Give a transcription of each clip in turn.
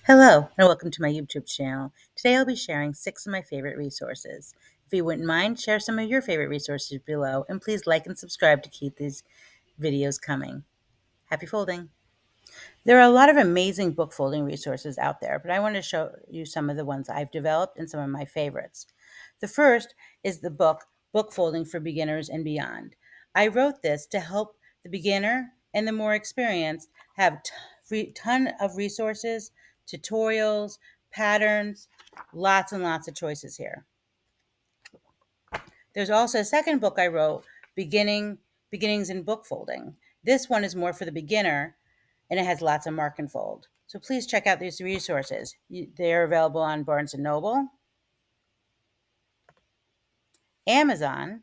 Hello, and welcome to my YouTube channel. Today I'll be sharing 6 of my favorite resources. If you wouldn't mind, share some of your favorite resources below, and please like and subscribe to keep these videos coming. Happy folding! There are a lot of amazing book folding resources out there, but I want to show you some of the ones I've developed and some of my favorites. The first is the book Bookfolding for Beginners and Beyond. I wrote this to help the beginner and the more experienced have a ton of resources, tutorials, patterns, lots and lots of choices here. There's also a second book I wrote, Beginnings in Bookfolding. This one is more for the beginner, and it has lots of mark and fold. So please check out these resources. They're available on Barnes & Noble, Amazon,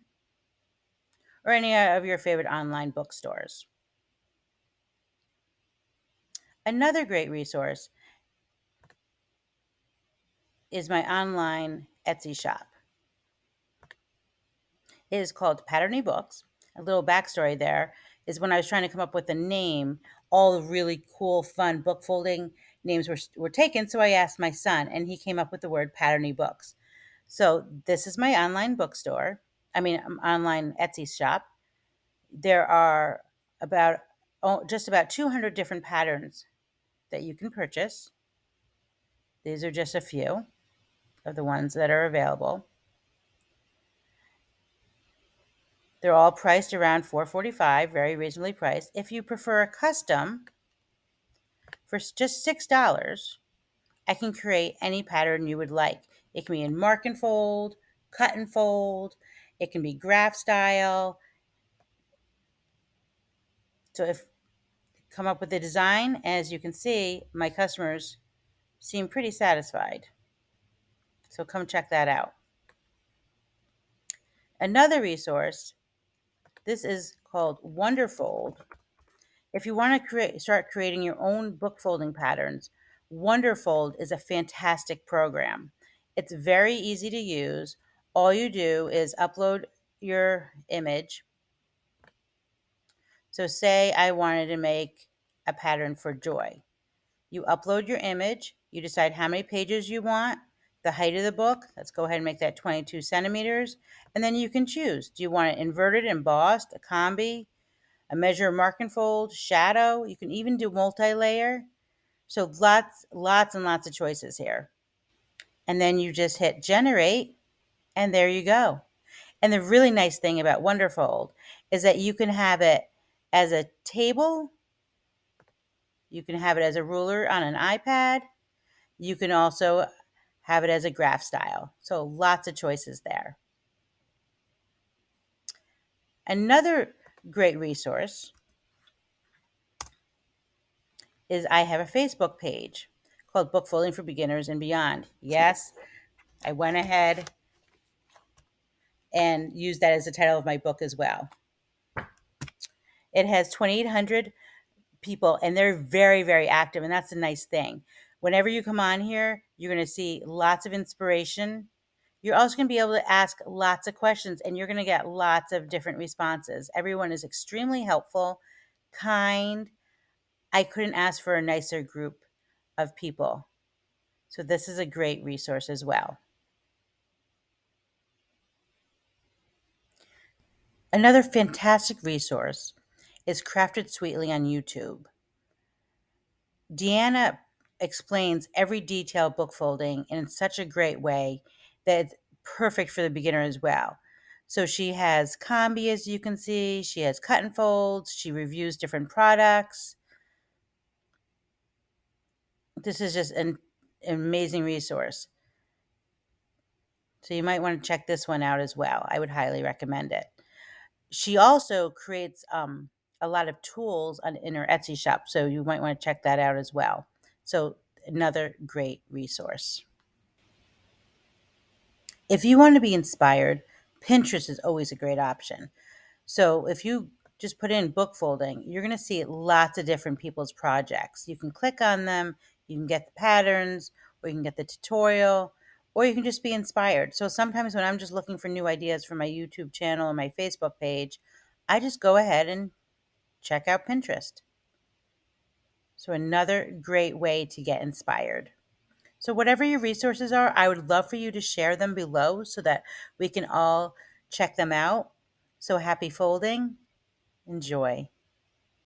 or any of your favorite online bookstores. Another great resource is my online Etsy shop. It is called Patterybooks. A little backstory there is when I was trying to come up with a name, all the really cool, fun book folding names were taken. So I asked my son, and he came up with the word Patterybooks. So this is my online bookstore. Online Etsy shop. There are just about 200 different patterns that you can purchase. These are just a few of the ones that are available. They're all priced around $4.45, very reasonably priced. If you prefer a custom, for just $6, I can create any pattern you would like. It can be in mark and fold, cut and fold, it can be graph style. So if come up with a design, as you can see, my customers seem pretty satisfied. So come check that out. Another resource, this is called WonderFold. If you want to start creating your own book folding patterns, WonderFold is a fantastic program. It's very easy to use. All you do is upload your image. So say I wanted to make a pattern for joy. You upload your image, you decide how many pages you want, the height of the book, let's go ahead and make that 22 centimeters, and then you can choose. Do you want it inverted, embossed, a combi, a measure mark and fold, shadow? You can even do multi-layer. So lots and lots of choices here. And then you just hit generate, and there you go. And the really nice thing about WonderFold is that you can have it as a table, you can have it as a ruler on an iPad, you can also have it as a graph style. So lots of choices there. Another great resource is I have a Facebook page called Bookfolding for Beginners and Beyond. Yes, I went ahead and used that as the title of my book as well. It has 2,800 people, and they're very, very active, and that's a nice thing. Whenever you come on here, you're going to see lots of inspiration. You're also going to be able to ask lots of questions, and you're going to get lots of different responses. Everyone is extremely helpful, kind. I couldn't ask for a nicer group of people. So this is a great resource as well. Another fantastic resource is Crafted Sweetly on YouTube. Deanna explains every detail of book folding in such a great way that it's perfect for the beginner as well. So she has combi, as you can see. She has cut and folds. She reviews different products. This is just an amazing resource. So you might want to check this one out as well. I would highly recommend it. She also creates a lot of tools in her Etsy shop, so you might want to check that out as well. So another great resource. If you want to be inspired, Pinterest is always a great option. So if you just put in book folding, you're going to see lots of different people's projects. You can click on them, you can get the patterns, or you can get the tutorial, or you can just be inspired. So sometimes when I'm just looking for new ideas for my YouTube channel or my Facebook page, I just go ahead and check out Pinterest. So another great way to get inspired. So whatever your resources are, I would love for you to share them below so that we can all check them out. So happy folding. Enjoy.